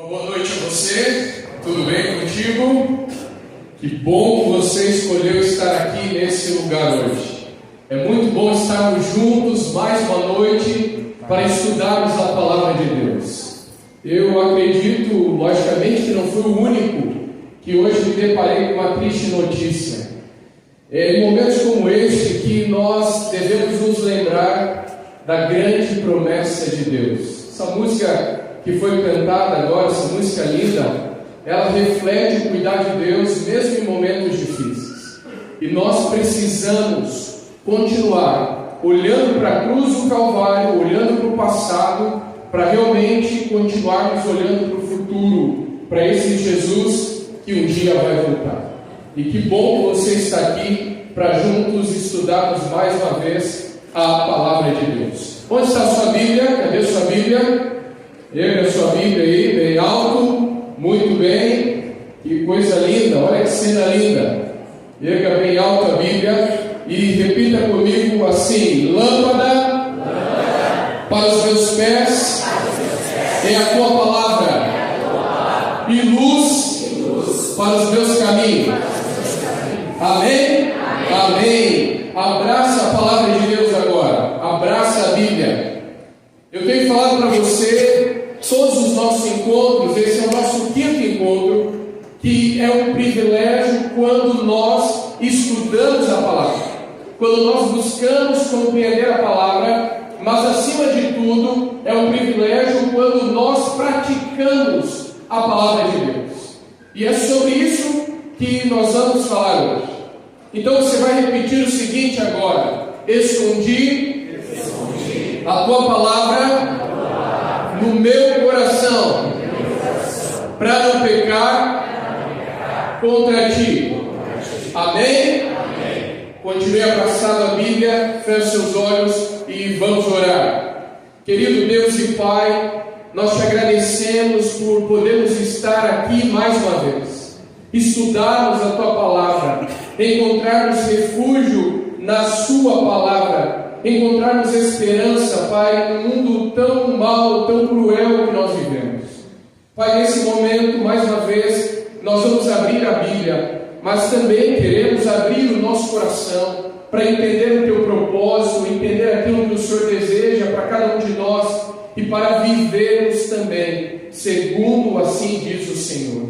Boa noite a você, tudo bem contigo? Que bom que você escolheu estar aqui nesse lugar hoje. É muito bom estarmos juntos mais uma noite para estudarmos a Palavra de Deus. Eu acredito, logicamente, que não fui o único que hoje me deparei com uma triste notícia. É em momentos como este que nós devemos nos lembrar da grande promessa de Deus. Essa música que foi cantada agora, essa música linda, ela reflete o cuidado de Deus mesmo em momentos difíceis. E nós precisamos continuar olhando para a cruz do Calvário, olhando para o passado, para realmente continuarmos olhando para o futuro, para esse Jesus que um dia vai voltar. E que bom que você está aqui para juntos estudarmos mais uma vez a Palavra de Deus. Onde está a sua Bíblia? Cadê a sua Bíblia? Erga a sua Bíblia aí, bem alto, muito bem, que coisa linda, olha que cena linda. Erga bem alto a Bíblia e repita comigo assim: lâmpada para os meus pés é a tua palavra e luz para os meus caminhos. Amém? Amém. Abraça a palavra de Deus agora, abraça a Bíblia. Eu tenho falado para você todos os nossos encontros, esse é o nosso quinto encontro, que é um privilégio quando nós estudamos a palavra, quando nós buscamos compreender a palavra, mas acima de tudo, é um privilégio quando nós praticamos a palavra de Deus. E é sobre isso que nós vamos falar hoje. Então você vai repetir o seguinte agora: escondi a tua palavra no meu coração, para não pecar contra ti. Amém? Continue abraçado à Bíblia, feche seus olhos e vamos orar. Querido Deus e Pai, nós te agradecemos por podermos estar aqui mais uma vez, estudarmos a tua palavra, encontrarmos refúgio na sua palavra, encontrarmos esperança, Pai, num mundo tão mau, tão cruel que nós vivemos. Pai, nesse momento, mais uma vez, nós vamos abrir a Bíblia, mas também queremos abrir o nosso coração para entender o teu propósito, entender aquilo que o Senhor deseja para cada um de nós e para vivermos também segundo assim diz o Senhor.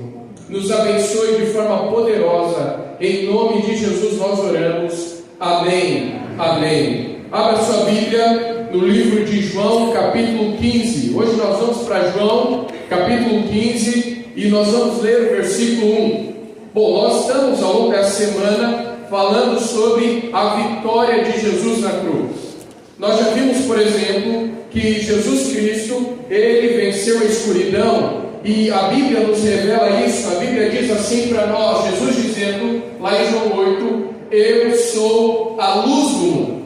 Nos abençoe de forma poderosa, em nome de Jesus nós oramos. Amém. Amém. Abra sua Bíblia no livro de João, capítulo 15. Hoje nós vamos para João, capítulo 15, e nós vamos ler o versículo 1. Bom, nós estamos ao longo dessa semana falando sobre a vitória de Jesus na cruz. Nós já vimos, por exemplo, que Jesus Cristo, ele venceu a escuridão, e a Bíblia nos revela isso. A Bíblia diz assim para nós, Jesus dizendo, lá em João 8, eu sou a luz do mundo.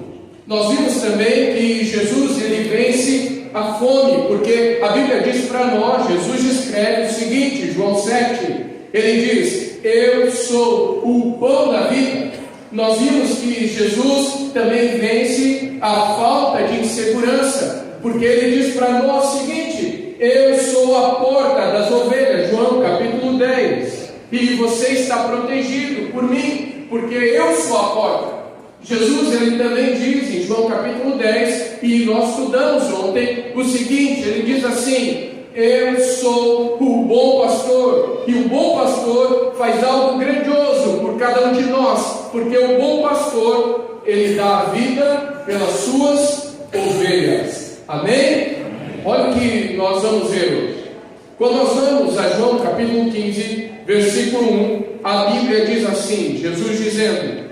Nós vimos também que Jesus, ele vence a fome, porque a Bíblia diz para nós, Jesus escreve o seguinte, João 7, ele diz, eu sou o pão da vida. Nós vimos que Jesus também vence a falta de insegurança, porque ele diz para nós o seguinte, eu sou a porta das ovelhas, João capítulo 10, e você está protegido por mim, porque eu sou a porta. Jesus, ele também diz em João capítulo 10, e nós estudamos ontem, o seguinte, ele diz assim, eu sou o bom pastor, e o bom pastor faz algo grandioso por cada um de nós, porque o bom pastor, ele dá a vida pelas suas ovelhas. Amém? Olha o que nós vamos ver hoje. Quando nós vamos a João capítulo 15, versículo 1, a Bíblia diz assim, Jesus dizendo,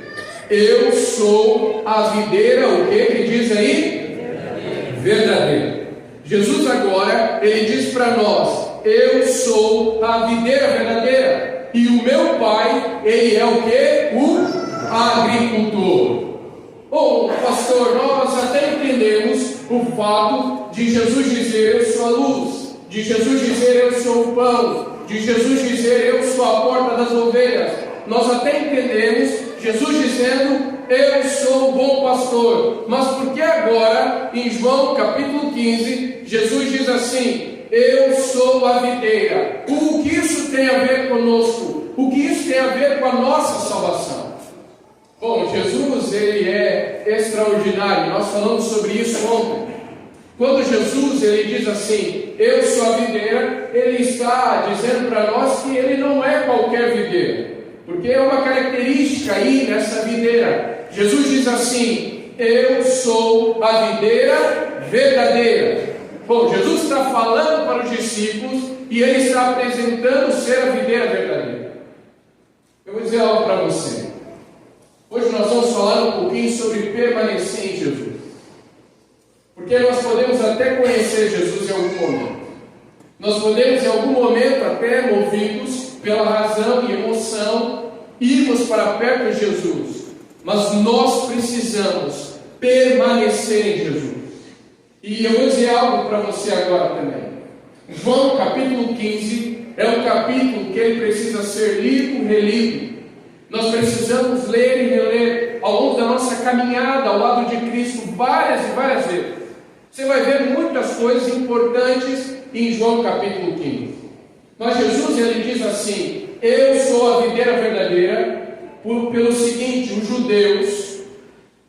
eu sou a videira, o que ele diz aí? Verdadeira. Jesus agora, ele diz para nós, eu sou a videira verdadeira, e o meu pai, ele é o que? O agricultor. Bom, pastor, nós até entendemos o fato de Jesus dizer, eu sou a luz, de Jesus dizer, eu sou o pão, de Jesus dizer, eu sou a porta das ovelhas. Nós até entendemos Jesus dizendo, eu sou o bom pastor. Mas por que agora, em João capítulo 15, Jesus diz assim, eu sou a videira. O que isso tem a ver conosco? O que isso tem a ver com a nossa salvação? Bom, Jesus, ele é extraordinário. Nós falamos sobre isso ontem. Quando Jesus, ele diz assim, eu sou a videira, ele está dizendo para nós que ele não é qualquer videira, porque é uma característica aí nessa videira. Jesus diz assim, eu sou a videira verdadeira. Bom, Jesus está falando para os discípulos e ele está apresentando ser a videira verdadeira. Eu vou dizer algo para você. Hoje nós vamos falar um pouquinho sobre permanecer em Jesus. Porque nós podemos até conhecer Jesus em algum momento. Nós podemos em algum momento, até movidos pela razão e emoção, irmos para perto de Jesus. Mas nós precisamos permanecer em Jesus. E eu vou dizer algo para você agora também. João capítulo 15 é um capítulo que ele precisa ser lido e relido. Nós precisamos ler e reler ao longo da nossa caminhada ao lado de Cristo várias e várias vezes. Você vai ver muitas coisas importantes em João capítulo 15. Mas Jesus, ele diz assim, eu sou a videira verdadeira, pelo seguinte, os judeus,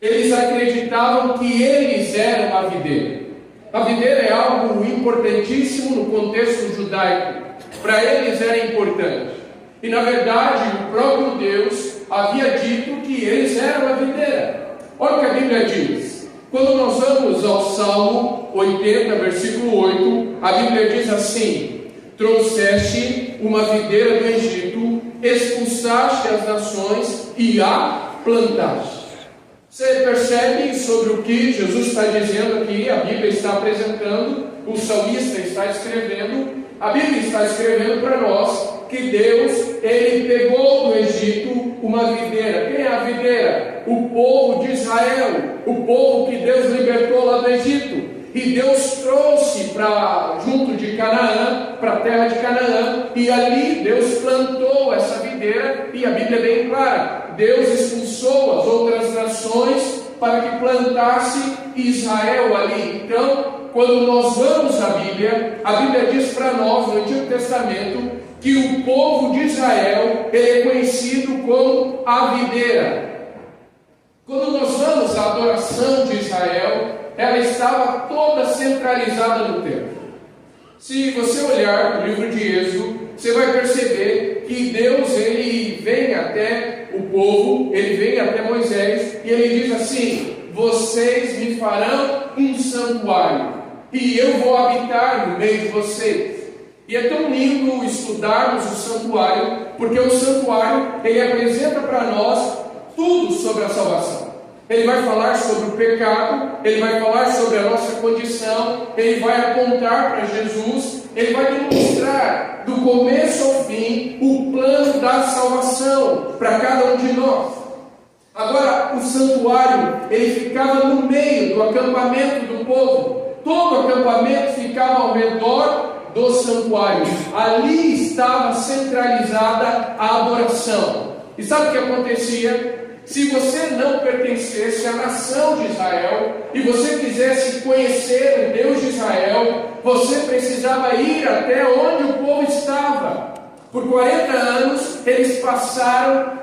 eles acreditavam que eles eram a videira. A videira é algo importantíssimo no contexto judaico. Para eles era importante. E na verdade, o próprio Deus havia dito que eles eram a videira. Olha o que a Bíblia diz. Quando nós vamos ao Salmo 80, versículo 8, a Bíblia diz assim, trouxeste uma videira do Egito, expulsaste as nações e a plantaste. Você percebe sobre o que Jesus está dizendo aqui, a Bíblia está apresentando, o salmista está escrevendo, a Bíblia está escrevendo para nós que Deus, ele pegou do Egito uma videira. Quem é a videira? O povo de Israel, o povo que Deus libertou lá do Egito. E Deus trouxe para junto de Canaã, para a terra de Canaã, e ali Deus plantou essa videira, e a Bíblia é bem clara, Deus expulsou as outras nações para que plantasse Israel ali. Então, quando nós vamos à Bíblia, a Bíblia diz para nós, no Antigo Testamento, que o povo de Israel, ele é conhecido como a videira. Quando nós vamos à adoração de Israel, ela estava toda centralizada no templo. Se você olhar no livro de Êxodo, você vai perceber que Deus, ele vem até o povo, ele vem até Moisés, e ele diz assim, vocês me farão um santuário, e eu vou habitar no meio de vocês. E é tão lindo estudarmos o santuário, porque o santuário, ele apresenta para nós tudo sobre a salvação. Ele vai falar sobre o pecado, ele vai falar sobre a nossa condição, ele vai apontar para Jesus, ele vai demonstrar do começo ao fim o plano da salvação para cada um de nós. Agora, o santuário, ele ficava no meio do acampamento do povo. Todo o acampamento ficava ao redor do santuário. Ali estava centralizada a adoração. E sabe o que acontecia? Se você não pertencesse à nação de Israel e você quisesse conhecer o Deus de Israel, você precisava ir até onde o povo estava. Por 40 anos eles passaram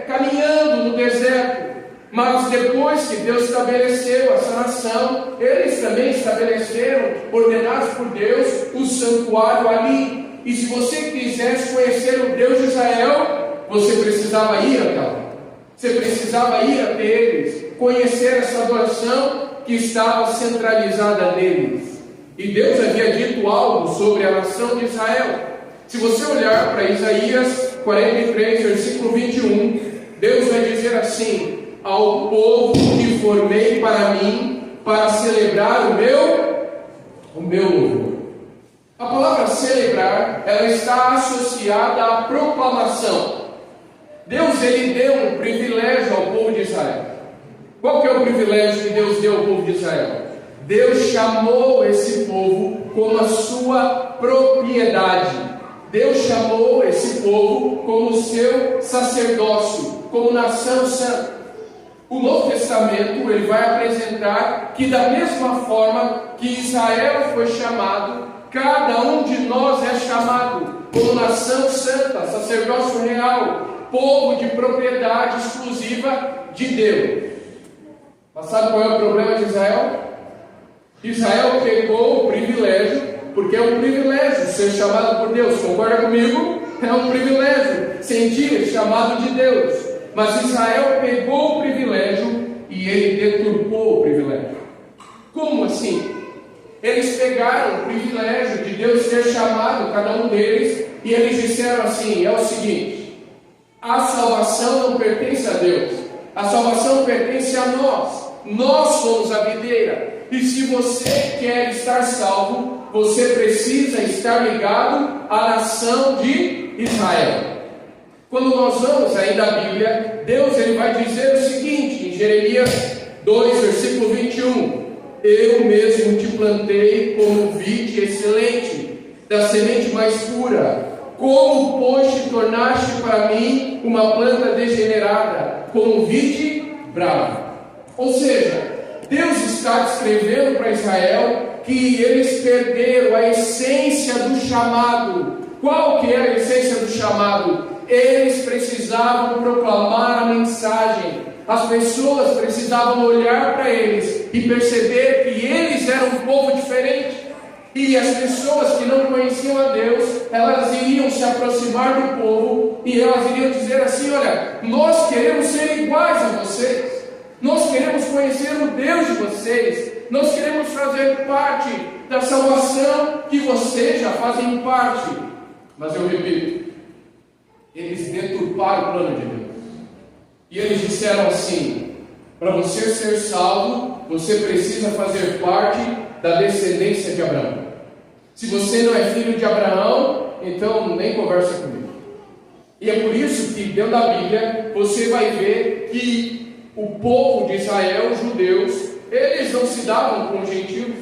caminhando no deserto. Mas depois que Deus estabeleceu essa nação, eles também estabeleceram, ordenados por Deus, o santuário ali. E se você quisesse conhecer o Deus de Israel, você precisava ir até lá. Você precisava ir até eles, conhecer essa adoração que estava centralizada neles. E Deus havia dito algo sobre a nação de Israel. Se você olhar para Isaías 43, versículo 21, Deus vai dizer assim, ao povo que formei para mim, para celebrar o meu louvor. A palavra celebrar, ela está associada à proclamação. Deus, ele deu um privilégio ao povo de Israel. Qual que é o privilégio que Deus deu ao povo de Israel? Deus chamou esse povo como a sua propriedade. Deus chamou esse povo como seu sacerdócio, como nação santa. O Novo Testamento, ele vai apresentar que da mesma forma que Israel foi chamado cada um de nós é chamado como nação santa, sacerdócio real, povo de propriedade exclusiva de Deus. Mas sabe qual é o problema de Israel? Israel pegou o privilégio, porque é um privilégio ser chamado por Deus, concorda comigo? É um privilégio sentir chamado de Deus. Mas Israel pegou o privilégio e ele deturpou o privilégio. Como assim? Eles pegaram o privilégio de Deus ter chamado cada um deles e eles disseram assim: é o seguinte, a salvação não pertence a Deus, a salvação pertence a nós somos a videira, e se você quer estar salvo, você precisa estar ligado à nação de Israel. Quando nós vamos ainda à Bíblia, Deus ele vai dizer o seguinte, em Jeremias 2, versículo 21, eu mesmo te plantei como vide excelente, da semente mais pura. Como, pois, te tornaste para mim uma planta degenerada, como vide brava. Ou seja, Deus está descrevendo para Israel que eles perderam a essência do chamado. Qual que era a essência do chamado? Eles precisavam proclamar a mensagem. As pessoas precisavam olhar para eles e perceber que eles eram um povo diferente. E as pessoas que não conheciam a Deus, elas iriam se aproximar do povo e elas iriam dizer assim: olha, nós queremos ser iguais a vocês, nós queremos conhecer o Deus de vocês, nós queremos fazer parte da salvação que vocês já fazem parte. Mas eu repito, eles deturparam o plano de Deus. E eles disseram assim: para você ser salvo, você precisa fazer parte da descendência de Abraão. Se você não é filho de Abraão, então nem conversa comigo. E é por isso que dentro da Bíblia você vai ver que o povo de Israel, os judeus, eles não se davam com os gentios,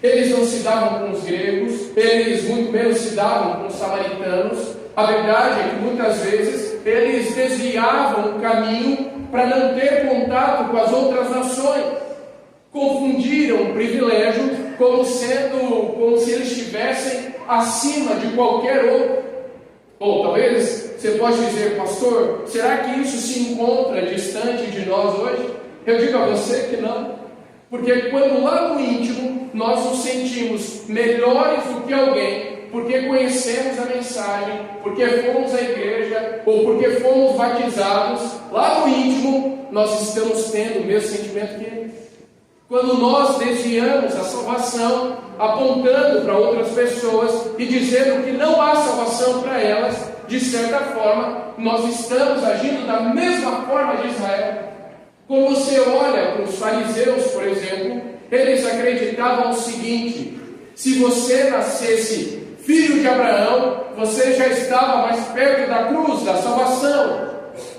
eles não se davam com os gregos, eles muito menos se davam com os samaritanos. A verdade é que muitas vezes eles desviavam o caminho para não ter contato com as outras nações. Confundiram o privilégio como se eles estivessem acima de qualquer outro. Bom, talvez você possa dizer: pastor, será que isso se encontra distante de nós hoje? Eu digo a você que não. Porque quando lá no íntimo nós nos sentimos melhores do que alguém, porque conhecemos a mensagem, porque fomos à igreja, ou porque fomos batizados, lá no íntimo nós estamos tendo o mesmo sentimento que eles. Quando nós desviamos a salvação, apontando para outras pessoas e dizendo que não há salvação para elas, de certa forma, nós estamos agindo da mesma forma de Israel. Quando você olha para os fariseus, por exemplo, eles acreditavam o seguinte: se você nascesse filho de Abraão, você já estava mais perto da cruz, da salvação.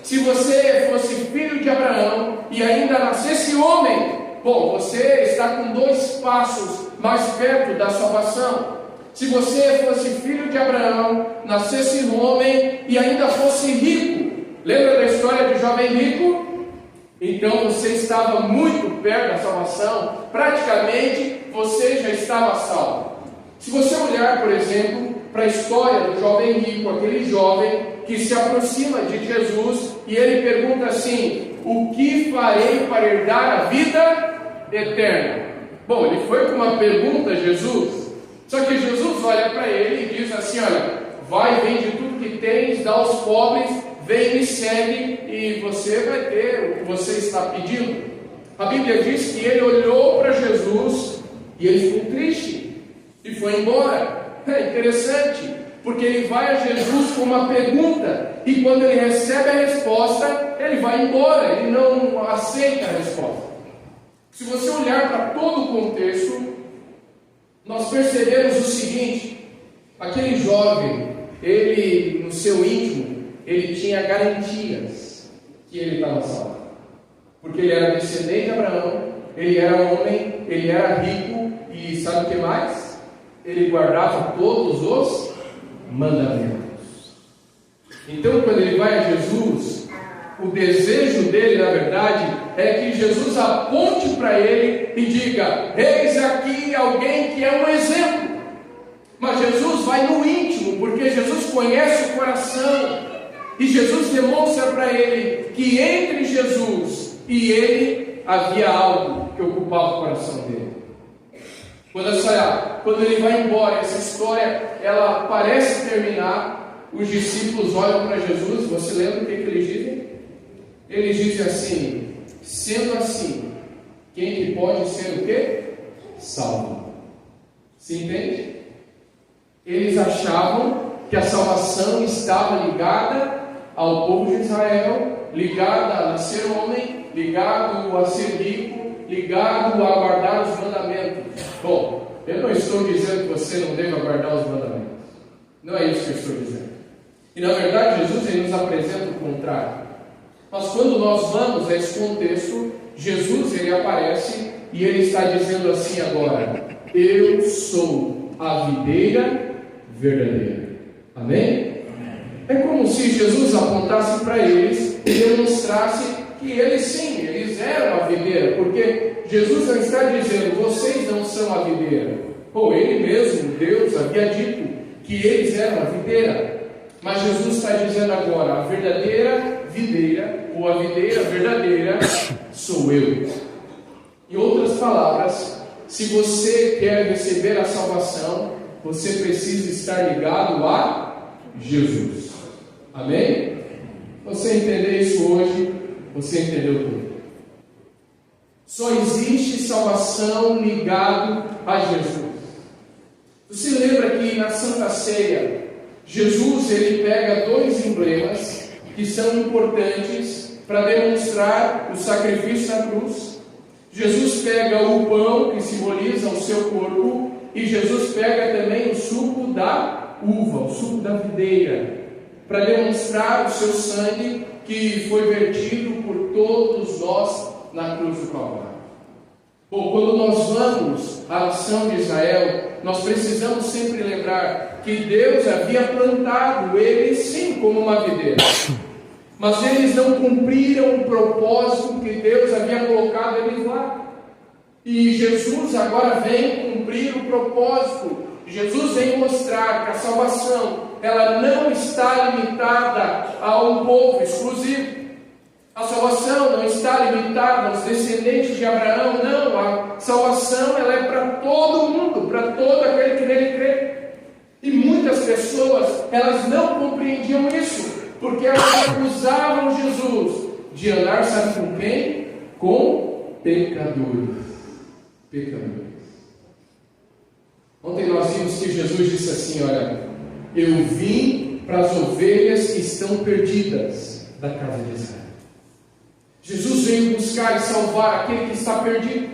Se você fosse filho de Abraão e ainda nascesse homem, bom, você está com 2 passos mais perto da salvação. Se você fosse filho de Abraão, nascesse homem e ainda fosse rico, lembra da história do jovem rico? Então você estava muito perto da salvação, praticamente você já estava salvo. Se você olhar, por exemplo, para a história do jovem rico, aquele jovem que se aproxima de Jesus e ele pergunta assim: o que farei para herdar a vida eterna? Bom, ele foi com uma pergunta a Jesus, só que Jesus olha para ele e diz assim: olha, vai, vende tudo que tens, dá aos pobres, vem me segue e você vai ter o que você está pedindo. A Bíblia diz que ele olhou para Jesus e ele ficou triste e foi embora. É interessante, porque ele vai a Jesus com uma pergunta e quando ele recebe a resposta, ele vai embora, ele não aceita a resposta. Se você olhar para todo o contexto, nós percebemos o seguinte: aquele jovem, ele no seu íntimo, ele tinha garantias que ele estava salvo, porque ele era descendente de Abraão, ele era homem, ele era rico e sabe o que mais? Ele guardava todos os mandamentos. Então, quando ele vai a Jesus, o desejo dele, na verdade, é que Jesus aponte para ele e diga: eis aqui alguém que é um exemplo. Mas Jesus vai no íntimo, porque Jesus conhece o coração. E Jesus demonstra para ele que entre Jesus e ele havia algo que ocupava o coração dele. Quando ele vai embora, essa história ela parece terminar. Os discípulos olham para Jesus. Você lembra o que eles dizem? Eles dizem assim: sendo assim, quem que pode ser o quê? Salvo. Se entende? Eles achavam que a salvação estava ligada ao povo de Israel, ligada a ser homem, ligado a ser rico, ligado a guardar os mandamentos. Bom, eu não estou dizendo que você não deve guardar os mandamentos. Não é isso que eu estou dizendo. E na verdade Jesus ele nos apresenta o contrário. Mas quando nós vamos a esse contexto, Jesus ele aparece e ele está dizendo assim agora: eu sou a videira verdadeira. Amém? É como se Jesus apontasse para eles e demonstrasse que eles sim, eles eram a videira, porque Jesus não está dizendo, vocês não são a videira. Ou ele mesmo, Deus, havia dito que eles eram a videira. Mas Jesus está dizendo agora, a verdadeira videira, ou a videira verdadeira, sou eu. Em outras palavras, se você quer receber a salvação, você precisa estar ligado a Jesus. Amém? Você entender isso hoje, você entendeu tudo. Só existe salvação ligado a Jesus. Você lembra que na Santa Ceia, Jesus ele pega dois emblemas que são importantes para demonstrar o sacrifício na cruz. Jesus pega o pão que simboliza o seu corpo e Jesus pega também o suco da uva, o suco da videira, para demonstrar o seu sangue que foi vertido por todos nós na cruz do Calvário. Bom, quando nós vamos à nação de Israel, nós precisamos sempre lembrar que Deus havia plantado eles sim como uma videira, mas eles não cumpriram o propósito que Deus havia colocado eles lá. E Jesus agora vem cumprir o propósito. Jesus vem mostrar que a salvação ela não está limitada a um povo exclusivo. A salvação não está limitada aos descendentes de Abraão, não. A salvação ela é para todo mundo, para todo aquele que nele crê. E muitas pessoas, elas não compreendiam isso, porque elas acusavam Jesus de andar, sabe com quem? Com pecadores. Pecadores. Ontem nós vimos que Jesus disse assim, olha, eu vim para as ovelhas que estão perdidas da casa de Israel. Jesus veio buscar e salvar aquele que está perdido,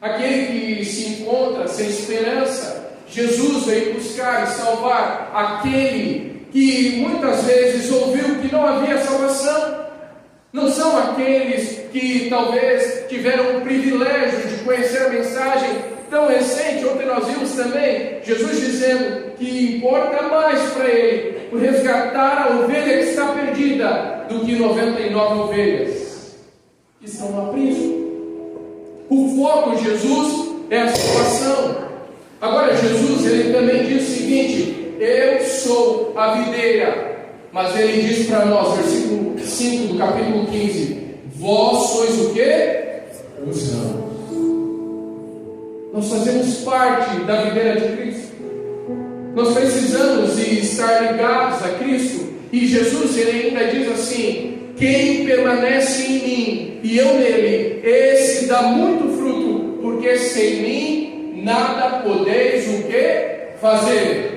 aquele que se encontra sem esperança. Jesus veio buscar e salvar aquele que muitas vezes ouviu que não havia salvação. Não são aqueles que talvez tiveram o privilégio de conhecer a mensagem tão recente. Ontem nós vimos também Jesus dizendo que importa mais para ele o resgatar a ovelha que está perdida do que 99 ovelhas que estão no aprisco. O foco de Jesus é a salvação. Agora Jesus ele também diz o seguinte: eu sou a videira. Mas ele diz para nós, versículo 5 do capítulo 15: vós sois o quê? Os ramos. Nós fazemos parte da videira de Cristo. Nós precisamos estar ligados a Cristo. E Jesus ele ainda diz assim: quem permanece em mim e eu nele, esse dá muito fruto, porque sem mim nada podeis o que fazer.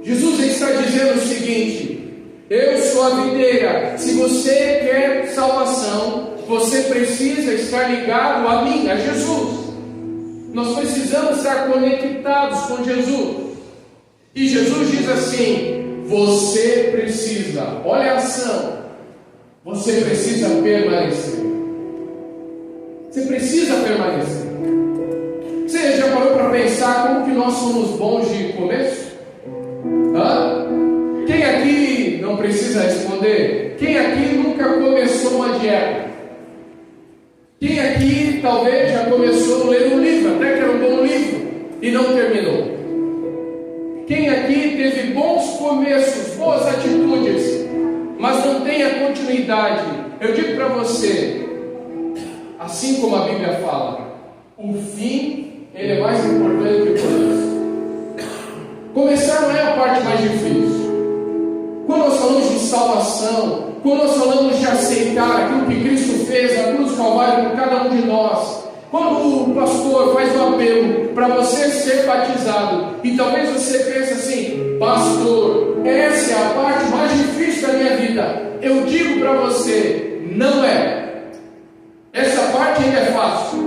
Jesus está dizendo o seguinte: eu sou a videira. Se você quer salvação, você precisa estar ligado a mim, a Jesus. Nós precisamos estar conectados com Jesus. E Jesus diz assim: você precisa, olha a ação, você precisa permanecer. Você precisa permanecer. Você já parou para pensar como que nós somos bons de começo? Quem aqui não precisa responder? Quem aqui nunca começou uma dieta? Quem aqui talvez já começou a ler um livro, até que era um bom livro, e não terminou? aqui teve bons começos, boas atitudes, mas não tem a continuidade, eu digo para você, assim como a Bíblia fala, o fim, ele é mais importante que o começo. Começar não é a parte mais difícil. Quando nós falamos de salvação, quando nós falamos de aceitar aquilo que Cristo fez na cruz do Calvário por cada um de nós, quando o pastor faz o apelo para você ser batizado, e talvez você pense assim: pastor, essa é a parte mais difícil da minha vida. Eu digo para você, não é. Essa parte ainda é fácil,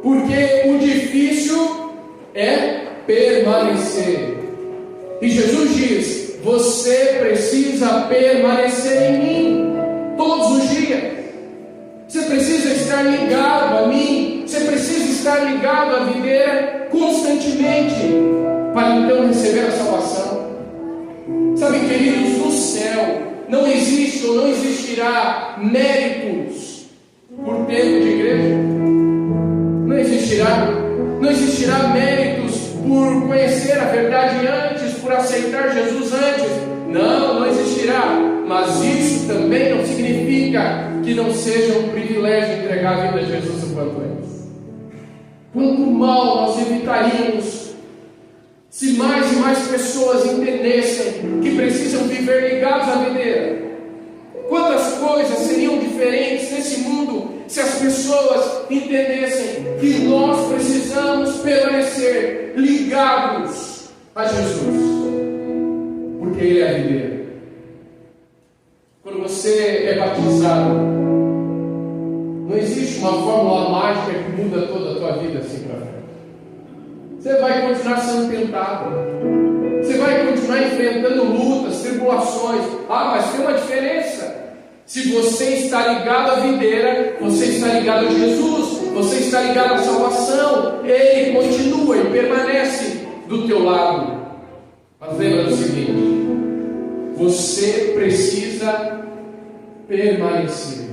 porque o difícil é permanecer. E Jesus diz: você precisa permanecer em mim todos os dias. Você precisa estar ligado a mim. Você precisa estar ligado à videira constantemente, para então receber a salvação. Sabe, queridos, no céu não existe ou não existirá méritos por tempo de igreja. Não existirá méritos por conhecer a verdade antes, por aceitar Jesus antes. Não existirá. Mas isso também não significa que não seja um privilégio entregar a vida a Jesus o quanto antes. Quanto mal nós evitaríamos se mais e mais pessoas entendessem que precisam viver ligados à videira. Quantas coisas seriam diferentes nesse mundo se as pessoas entendessem que nós precisamos permanecer ligados a Jesus, porque Ele é a videira. Quando você é batizado, não existe uma fórmula mágica que muda toda a tua vida assim para frente. Você vai continuar sendo tentado, você vai continuar enfrentando lutas, tribulações. Mas tem uma diferença. Se você está ligado à videira, você está ligado a Jesus, você está ligado à salvação. Ele continua e permanece do teu lado. Mas lembra do seguinte: você precisa permanecer.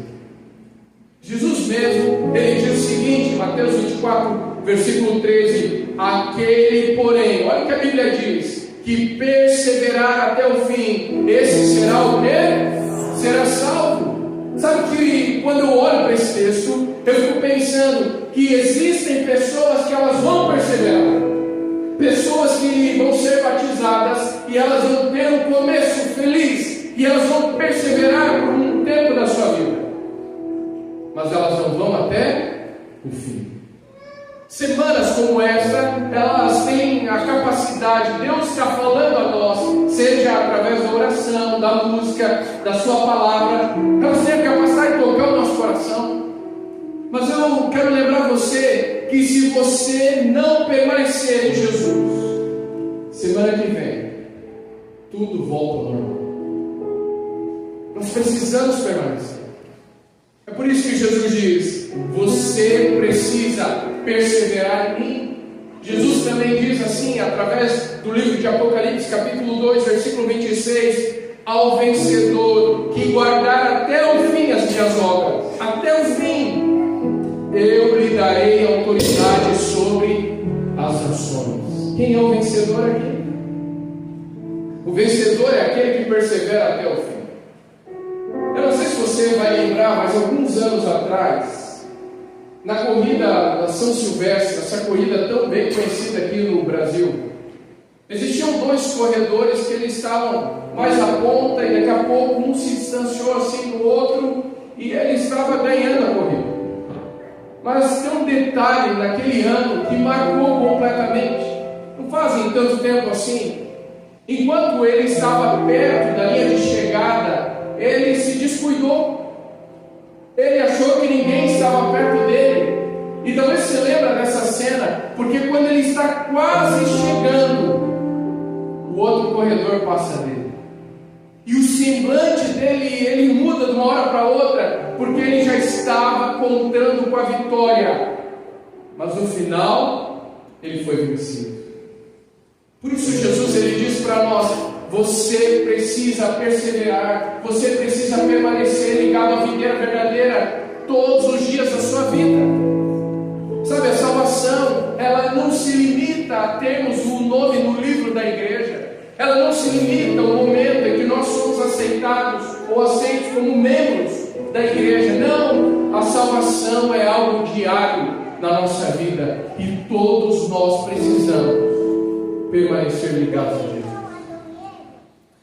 Jesus mesmo, ele diz o seguinte, em Mateus 24, versículo 13: aquele, porém, olha o que a Bíblia diz, que perseverar até o fim, esse será o quê? Será salvo. Sabe que quando eu olho para esse texto, eu fico pensando que existem pessoas que elas vão perseverar, pessoas que vão ser batizadas e elas vão ter um começo feliz, e elas vão perseverar por um tempo da sua vida, mas elas não vão até o fim. Semanas como essa, elas têm a capacidade, Deus está falando a nós, seja através da oração, da música, da sua palavra, elas têm a capacidade de tocar o nosso coração. Mas eu quero lembrar você que se você não permanecer em Jesus, semana que vem, tudo volta ao normal. Nós precisamos permanecer. É por isso que Jesus diz: você precisa perseverar em mim. Jesus também diz assim, através do livro de Apocalipse, capítulo 2, versículo 26: ao vencedor que guardar até o fim as minhas obras, até o fim, eu lhe darei autoridade sobre as nações. Quem é o vencedor aqui? O vencedor é aquele que persevera até o fim. Eu não sei se você vai lembrar, mas alguns anos atrás, na corrida da São Silvestre, essa corrida tão bem conhecida aqui no Brasil, existiam dois corredores que eles estavam mais à ponta e daqui a pouco um se distanciou assim do outro e ele estava ganhando a corrida. Mas tem um detalhe naquele ano que marcou completamente. Não fazem tanto tempo assim. Enquanto ele estava perto da linha de chegada, ele se descuidou. Ele achou que ninguém estava perto dele. E talvez você lembra dessa cena, porque quando ele está quase chegando, o outro corredor passa dele. E o semblante dele, ele muda de uma hora para outra, porque ele já estava contando com a vitória. Mas no final, ele foi vencido. Por isso Jesus, ele diz para nós: você precisa perseverar, você precisa permanecer ligado à videira verdadeira todos os dias da sua vida. Sabe, a salvação, ela não se limita a termos o nome no livro da igreja. Ela não se limita ao momento em que nós somos aceitados ou aceitos como membros da igreja. Não, a salvação é algo diário na nossa vida e todos nós precisamos permanecer ligados a Jesus.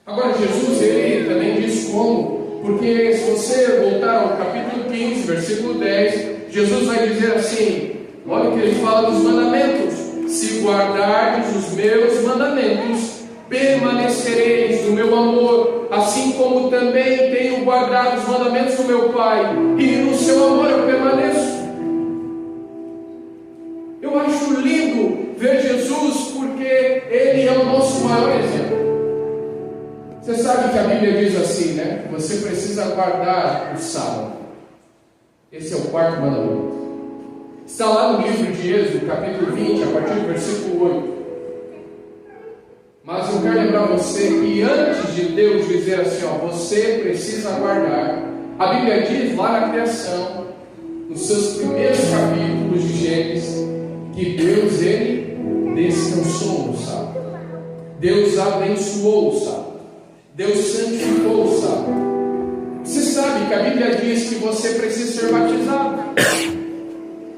Agora Jesus, ele também diz como, porque se você voltar ao capítulo 15, versículo 10, Jesus vai dizer assim, olha o que ele fala dos mandamentos: se guardardes os meus mandamentos, permanecereis no meu amor, assim como também tenho guardado os mandamentos do meu Pai, e no seu amor eu permaneço. Eu acho lindo ver Jesus, porque Ele é o nosso maior exemplo. Você sabe que a Bíblia diz assim, né? Você precisa guardar o sábado. Esse é o quarto mandamento. Está lá no livro de Êxodo, capítulo 20, a partir do versículo 8. Mas eu quero lembrar você que antes de Deus dizer assim, ó, você precisa guardar, a Bíblia diz lá na criação, nos seus primeiros capítulos de Gênesis, que Deus, Ele descansou no sábado. Deus abençoou o sábado. Deus santificou o sábado. Você sabe que a Bíblia diz que você precisa ser batizado.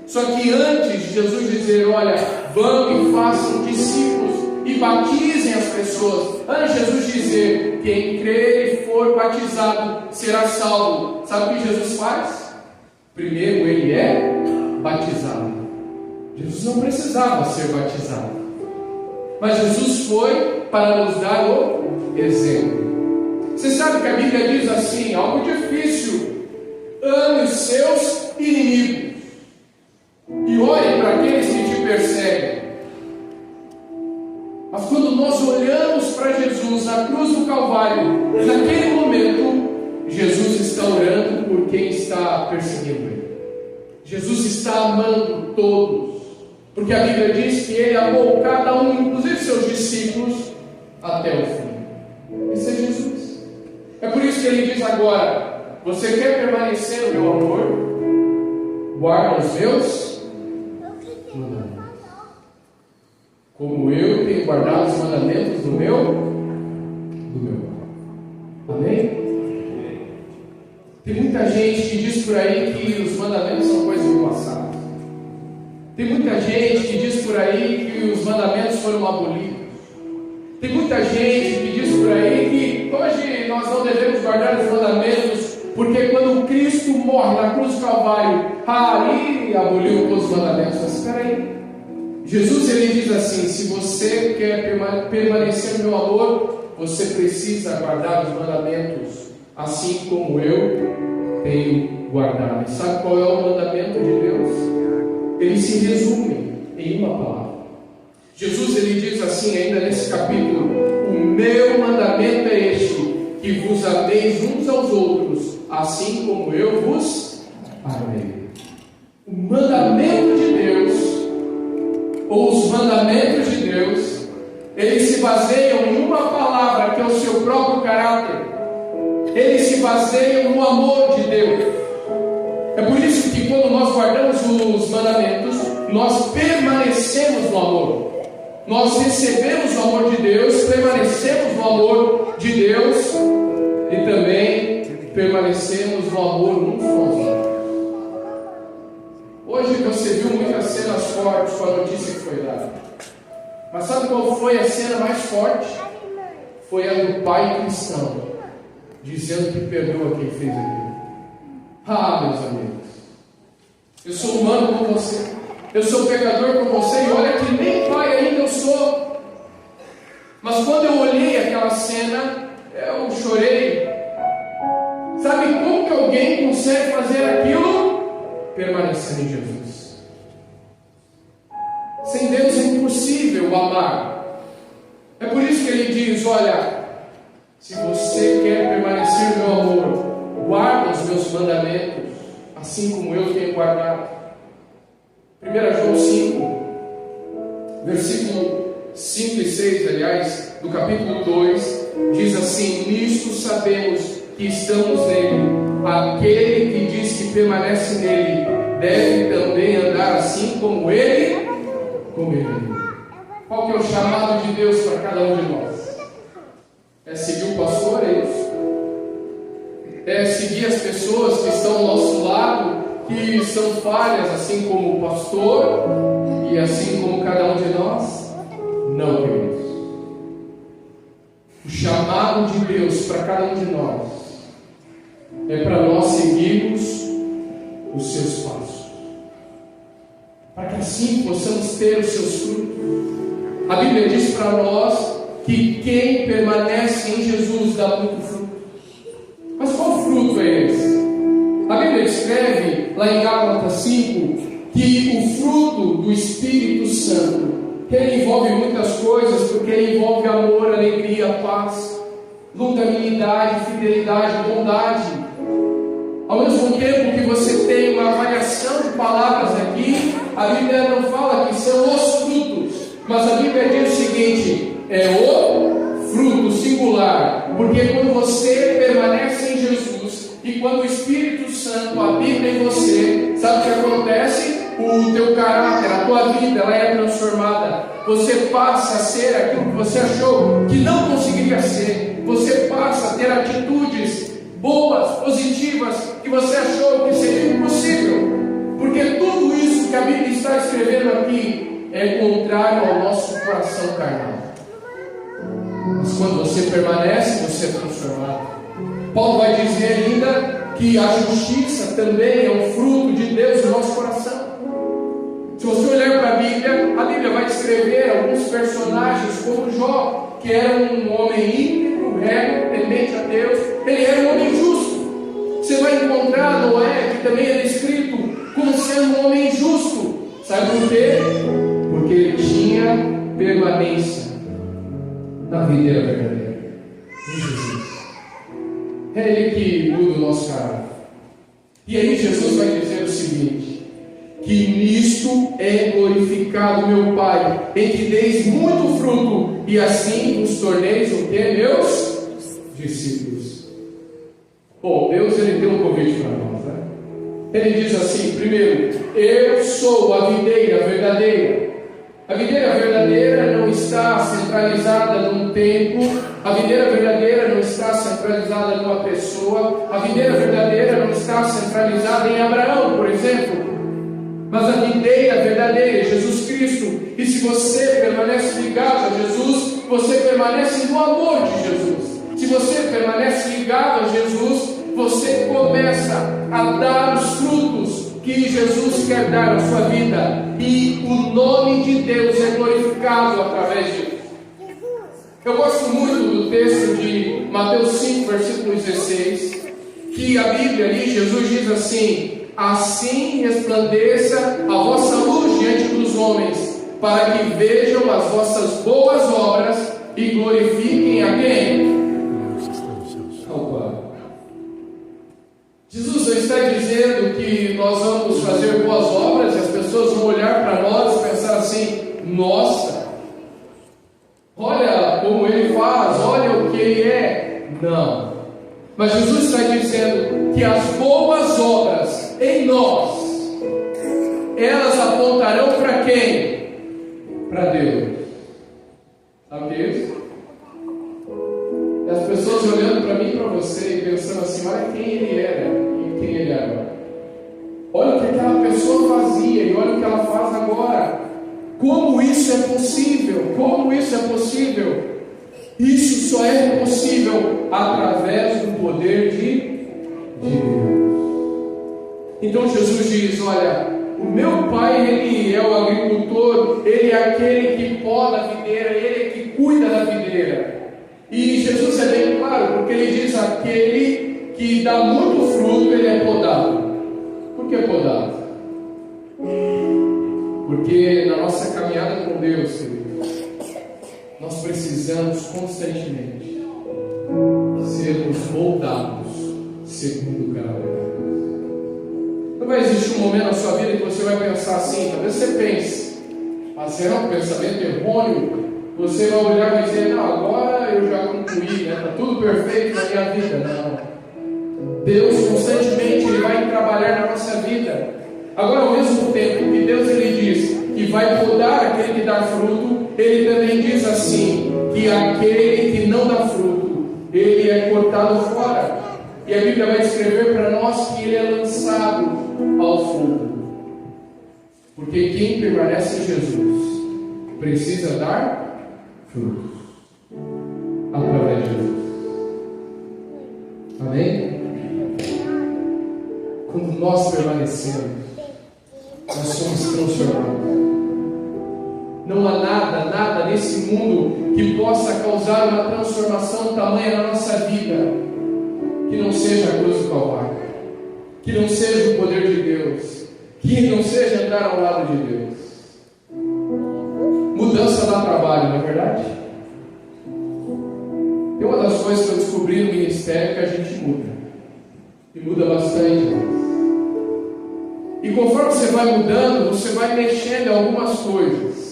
Só que antes de Jesus dizer, olha, vão e façam discípulos e batizem as pessoas, antes de Jesus dizer, quem crer e for batizado será salvo, sabe o que Jesus faz? Primeiro ele é batizado. Jesus não precisava ser batizado, mas Jesus foi para nos dar o exemplo. Você sabe que a Bíblia diz assim, algo difícil: ame os seus inimigos e ore para aqueles que te perseguem. Mas quando nós olhamos para Jesus na cruz do Calvário, naquele momento, Jesus está orando por quem está perseguindo Ele. Jesus está amando todos, porque a Bíblia diz que Ele amou cada um, inclusive seus discípulos, até o fim. Esse é Jesus. É por isso que Ele diz agora, você quer permanecer no meu amor? Guarda os meus mandamentos. Como eu tenho guardado os mandamentos do meu Pai. Amém? Tem muita gente que diz por aí que os mandamentos são coisas do passado. Tem muita gente que diz por aí que os mandamentos foram abolidos. Tem muita gente que diz por aí que hoje nós não devemos guardar os mandamentos, porque quando Cristo morre na cruz do Calvário, ali aboliu todos os mandamentos. Mas espera aí, Jesus ele diz assim: se você quer permanecer no meu amor, você precisa guardar os mandamentos, assim como eu tenho guardado. E sabe qual é o mandamento de Deus? Ele se resume em uma palavra. Jesus ele diz assim ainda nesse capítulo: o meu mandamento é este, que vos ameis uns aos outros, assim como eu vos amei. O mandamento de Deus, ou os mandamentos de Deus, eles se baseiam em uma palavra, que é o seu próprio caráter. Eles se baseiam no amor de Deus. É por isso que quando nós guardamos os mandamentos, nós permanecemos no amor. Nós recebemos o amor de Deus, permanecemos no amor de Deus e também permanecemos no amor uns com os outros. Hoje você viu muitas cenas fortes com a notícia que foi dada. Mas sabe qual foi a cena mais forte? Foi a do pai cristão, dizendo que perdoa quem fez aquilo. Ah, meus amigos, eu sou humano como você. Eu sou pecador como você, e olha que nem pai ainda eu sou. Mas quando eu olhei aquela cena, eu chorei. Sabe como que alguém consegue fazer aquilo? Permanecendo em Jesus. Sem Deus é impossível amar. É por isso que Ele diz, olha, se você quer permanecer no meu amor, guarda os meus mandamentos, assim como eu tenho guardado. 1 João 5, versículo 5 e 6, aliás, do capítulo 2, diz assim: nisto sabemos que estamos nele. Aquele que diz que permanece nele deve também andar assim como ele. Qual que é o chamado de Deus para cada um de nós? pessoas que estão ao nosso lado que são falhas, assim como o pastor e assim como cada um de nós? Não, queridos. O chamado de Deus para cada um de nós é para nós seguirmos os seus passos, para que assim possamos ter os seus frutos. A Bíblia diz para nós que quem permanece em Jesus dá muito fruto. Mas qual fruto é esse? A Bíblia escreve lá em Gálatas 5 que o fruto do Espírito Santo, ele envolve muitas coisas, porque ele envolve amor, alegria, paz, longanimidade, fidelidade, bondade. Ao mesmo tempo que você tem uma variação de palavras aqui, a Bíblia não fala que são os frutos, mas a Bíblia diz o seguinte: é o fruto singular, porque quando você permanece em Jesus e quando o Espírito Santo habita em você, sabe o que acontece? O teu caráter, a tua vida, ela é transformada. Você passa a ser aquilo que você achou que não conseguiria ser. Você passa a ter atitudes boas, positivas, que você achou que seria impossível. Porque tudo isso que a Bíblia está escrevendo aqui é contrário ao nosso coração carnal. Mas quando você permanece, você é transformado. Paulo vai dizer ainda que a justiça também é um fruto de Deus no nosso coração. Se você olhar para a Bíblia vai descrever alguns personagens como Jó, que era um homem íntegro, reto, temente a Deus. Ele era um homem justo. Você vai encontrar Noé, que também é descrito como sendo um homem justo. Sabe por quê? Porque ele tinha permanência na videira verdadeira, em Jesus. É Ele que muda o nosso caráter. E aí Jesus vai dizer o seguinte: que nisto é glorificado meu Pai, em que deis muito fruto, e assim os torneis o que? Meus discípulos. Bom, Deus ele tem um convite para nós, né? Ele diz assim: primeiro, eu sou a videira verdadeira. A videira verdadeira não está centralizada num tempo, a videira verdadeira não está centralizada numa pessoa, a videira verdadeira não está centralizada em Abraão, por exemplo, mas a videira verdadeira é Jesus Cristo. E se você permanece ligado a Jesus, você permanece no amor de Jesus. Se você permanece ligado a Jesus, você começa a dar os frutos que Jesus quer dar na sua vida, e o nome de Deus é glorificado através disso. Eu gosto muito do texto de Mateus 5, versículo 16, que a Bíblia ali, Jesus diz assim: assim resplandeça a vossa luz diante dos homens, para que vejam as vossas boas obras e glorifiquem a quem? Ao Pai. Jesus não está dizendo que nós vamos fazer boas obras e as pessoas vão olhar para nós e pensar assim: nossa, olha como ele faz, olha o que ele é. Não. Mas Jesus está dizendo que as boas obras em nós, elas apontarão para quem? Para Deus. Sabe o que é isso? E as pessoas olhando para mim e para você e pensando assim: olha quem ele era e quem ele é agora. Olha o que aquela pessoa fazia e olha o que ela faz agora. Como isso é possível? Como isso é possível? Isso só é possível através do poder de Deus. Então Jesus diz: olha, o meu Pai, Ele é o agricultor, Ele é aquele que poda a videira, Ele é que cuida da videira. E Jesus é bem claro, porque Ele diz: aquele que dá muito fruto, ele é podado. Por que podado? Porque na nossa caminhada com Deus, queridos, nós precisamos constantemente sermos moldados segundo o caráter de Deus. Não vai existir um momento na sua vida que você vai pensar assim, talvez você pense, mas será um pensamento errôneo. Você vai olhar e dizer: não, agora eu já concluí, né? Está tudo perfeito na minha vida. Não. Deus constantemente Ele vai trabalhar na nossa vida. Agora, ao mesmo tempo que Deus Ele diz que vai podar aquele que dá fruto, Ele também diz assim, que aquele que não dá fruto, ele é cortado fora. E a Bíblia vai descrever para nós que ele é lançado ao fogo. Porque quem permanece em Jesus precisa dar frutos através de Jesus. Amém? Quando nós permanecemos, nós somos transformados. Não há nada nesse mundo que possa causar uma transformação tamanha na nossa vida que não seja a cruz do Calvário, que não seja o poder de Deus, que não seja andar ao lado de Deus. Mudança dá trabalho, não é verdade? Tem uma das coisas que eu descobri no ministério que a gente muda, e muda bastante. E conforme você vai mudando, você vai mexendo em algumas coisas.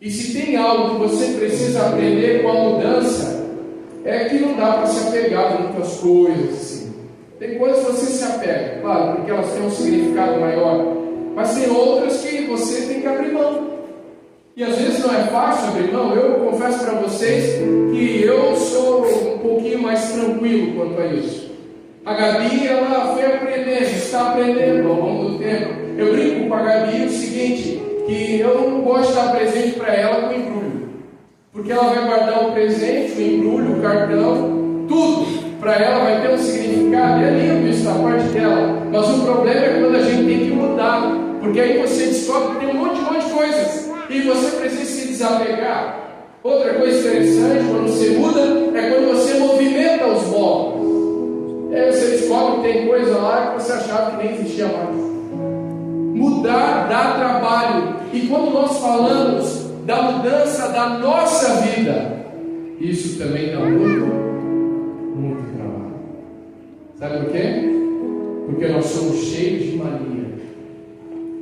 E se tem algo que você precisa aprender com a mudança, é que não dá para se apegar a muitas coisas assim. Tem coisas que você se apega, claro, porque elas têm um significado maior, mas tem outras que você tem que abrir mão. E às vezes não é fácil abrir mão. Eu confesso para vocês que eu sou um pouquinho mais tranquilo quanto a isso. A Gabi, ela foi aprendendo, está aprendendo ao longo do tempo. Eu brinco com a Gabi o seguinte, que eu não gosto de dar presente para ela com embrulho, porque ela vai guardar o presente, o embrulho, o cartão, tudo para ela vai ter um significado. É lindo isso da parte dela, mas o problema é quando a gente tem que mudar, porque aí você descobre que tem um monte de coisas e você precisa se desapegar. Outra coisa interessante quando você muda é quando você movimenta os móveis. Aí você descobre que tem coisa lá que você achava que nem existia mais. Mudar dá trabalho. E quando nós falamos da mudança da nossa vida, isso também dá muito trabalho. Sabe por quê? Porque nós somos cheios de mania.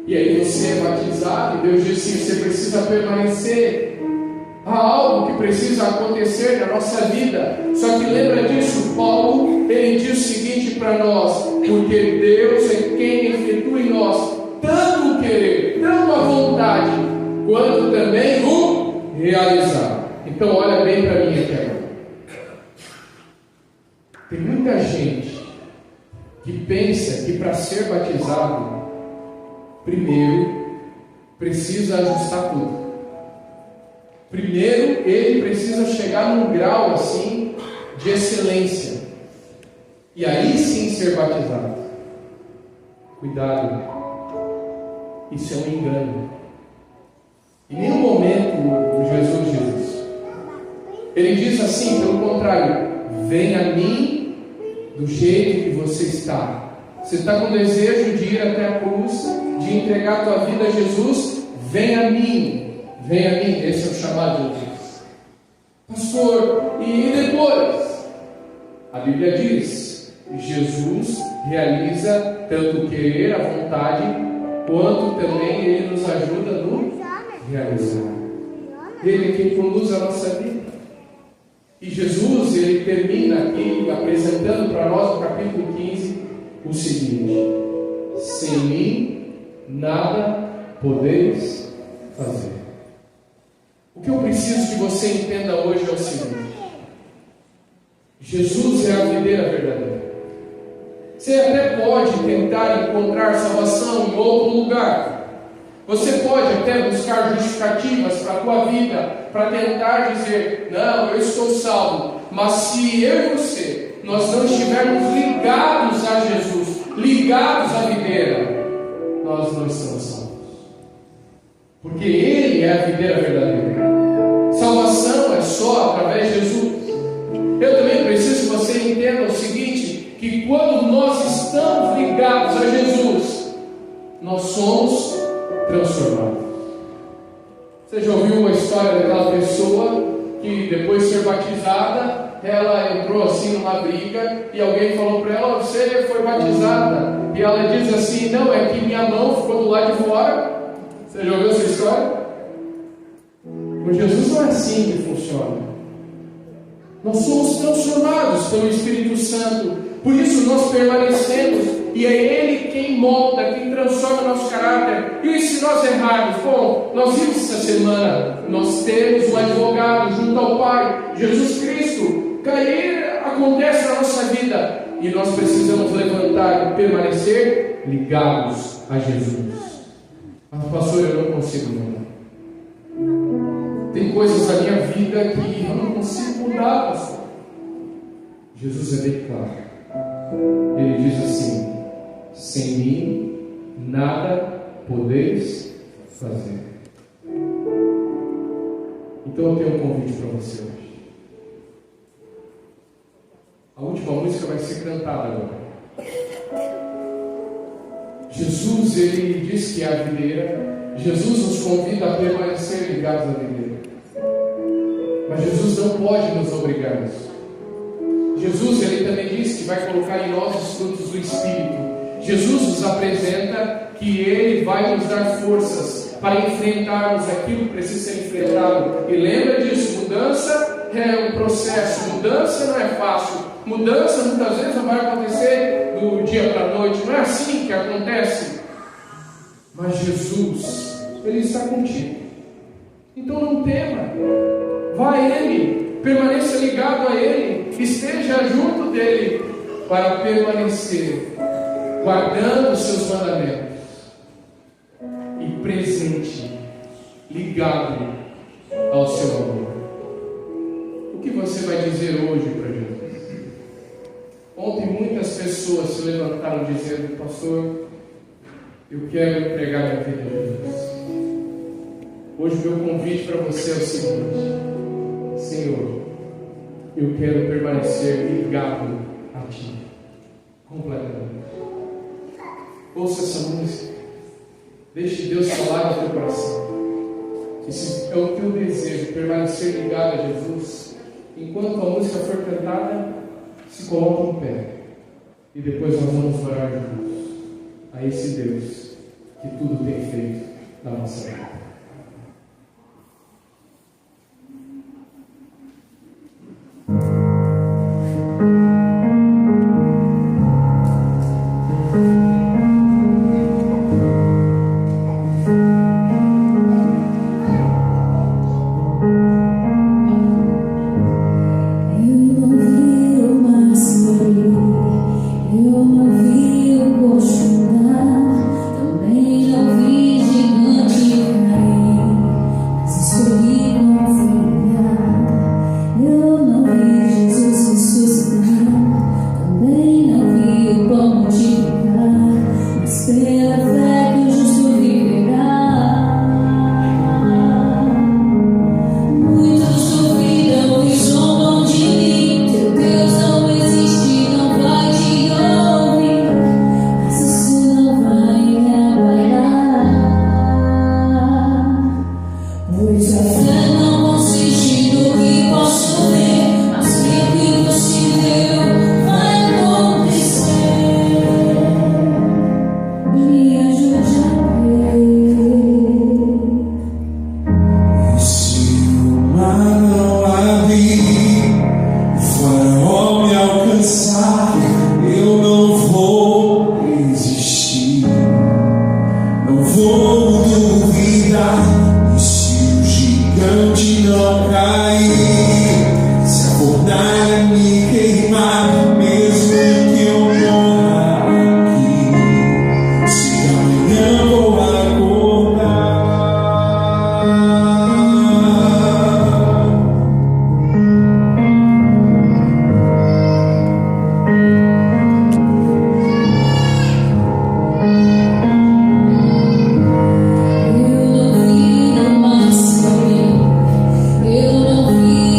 E aí você é batizado e Deus diz assim, você precisa permanecer. Há algo que precisa acontecer na nossa vida. Só que lembra disso, Paulo, ele diz o seguinte para nós: porque Deus é quem efetua em nós tanto o querer, tanto a vontade, quanto também o realizar. Então olha bem para mim aqui. Tem muita gente que pensa que para ser batizado, primeiro precisa ajustar tudo. Primeiro, ele precisa chegar num grau assim de excelência, e aí sim ser batizado. Cuidado, isso é um engano. Em nenhum momento o Jesus diz isso. Ele diz assim, pelo contrário: venha a mim do jeito que você está. Você está com desejo de ir até a cruz, de entregar a tua vida a Jesus? Venha a mim. Venha a mim, esse é o chamado de Deus. Pastor, e depois? A Bíblia diz: Jesus realiza tanto o querer, a vontade, quanto também Ele nos ajuda no realizar. Ele é quem conduz a nossa vida. E Jesus, Ele termina aqui apresentando para nós no capítulo 15 o seguinte: sem mim nada podeis fazer. O que eu preciso que você entenda hoje é o seguinte: Jesus é a videira verdadeira. Você até pode tentar encontrar salvação em outro lugar. Você pode até buscar justificativas para a tua vida, para tentar dizer: não, eu estou salvo. Mas se eu e você, nós não estivermos ligados a Jesus, ligados à videira, nós não estamos salvos. Porque Ele é a videira verdadeira. Salvação é só através de Jesus. Eu também preciso que você entenda o seguinte: que quando nós estamos ligados a Jesus, nós somos transformados. Você já ouviu uma história daquela pessoa que depois de ser batizada, ela entrou assim numa briga e alguém falou para ela: você foi batizada? E ela diz assim: não, é que minha mão ficou do lado de fora. Você já ouviu essa história? Com Jesus não é assim que funciona. Nós somos transformados pelo Espírito Santo. Por isso nós permanecemos. E é Ele quem molda, quem transforma o nosso caráter. E se nós errarmos? Bom, nós vimos essa semana, nós temos um advogado junto ao Pai, Jesus Cristo. Cair acontece na nossa vida. e nós precisamos levantar e permanecer ligados a Jesus. Mas, pastor, eu não consigo mudar. Tem coisas na minha vida que eu não consigo mudar, pastor. Jesus é bem claro. Ele diz assim: sem mim nada podeis fazer. Então eu tenho um convite para você hoje. A última música vai ser cantada agora. Jesus, ele diz que é a videira. Jesus nos convida a permanecer ligados à videira. Mas Jesus não pode nos obrigar a isso. Jesus, ele também diz que vai colocar em nós os frutos do Espírito. Jesus nos apresenta que ele vai nos dar forças para enfrentarmos aquilo que precisa ser enfrentado. E lembra disso, mudança é um processo, mudança não é fácil. Mudança muitas vezes não vai acontecer do dia para a noite, não é assim que acontece. Mas Jesus, ele está contigo. Então não tema, vá a ele, permaneça ligado a ele, esteja junto dele para permanecer guardando os seus mandamentos e presente, ligado ao seu amor. O que você vai dizer hoje para Jesus? Ontem muitas pessoas se levantaram dizendo: pastor, eu quero entregar minha vida a Jesus. Hoje o meu convite para você é o seguinte: Senhor, eu quero permanecer ligado a Ti completamente. Ouça essa música, deixe Deus falar no teu coração. E se é o teu desejo permanecer ligado a Jesus, enquanto a música for cantada, se coloque em pé e depois nós vamos orar juntos a esse Deus que tudo tem feito na nossa vida. Eu não vi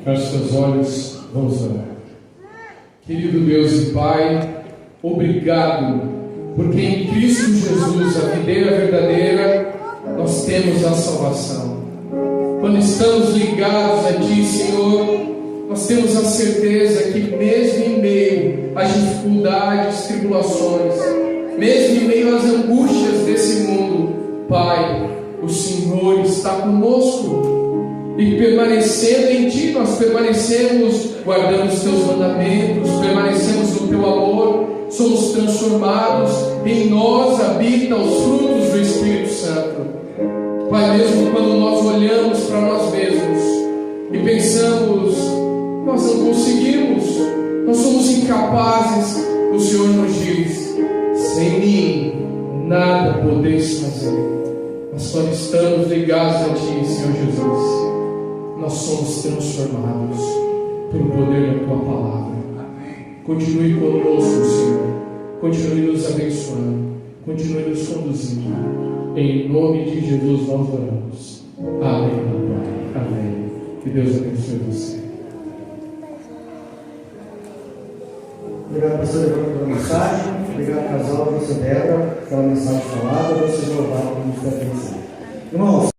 Feche seus olhos, vamos orar. Querido Deus e Pai, obrigado, porque em Cristo Jesus, a videira verdadeira, nós temos a salvação. Quando estamos ligados a Ti, Senhor, nós temos a certeza que mesmo em meio às dificuldades, tribulações, mesmo em meio às angústias desse mundo, Pai, o Senhor está conosco. E permanecendo em Ti, nós permanecemos guardando os Teus mandamentos, permanecemos no Teu amor, somos transformados, em nós habita os frutos do Espírito Santo. Pai, mesmo quando nós olhamos para nós mesmos e pensamos, nós não conseguimos, nós somos incapazes, o Senhor nos diz, sem mim nada podeis fazer. Mas quando estamos ligados a Ti, Senhor Jesus, nós somos transformados pelo poder da Tua palavra. Continue conosco, Senhor. Continue nos abençoando. Continue nos conduzindo. Em nome de Jesus nós oramos. Amém, Pai. Amém. Que Deus abençoe você. Obrigado, pastor, pela mensagem. Obrigado, casal, professor Débora, pela mensagem falada. Deus seja louvado por nos pertencer. Irmãos,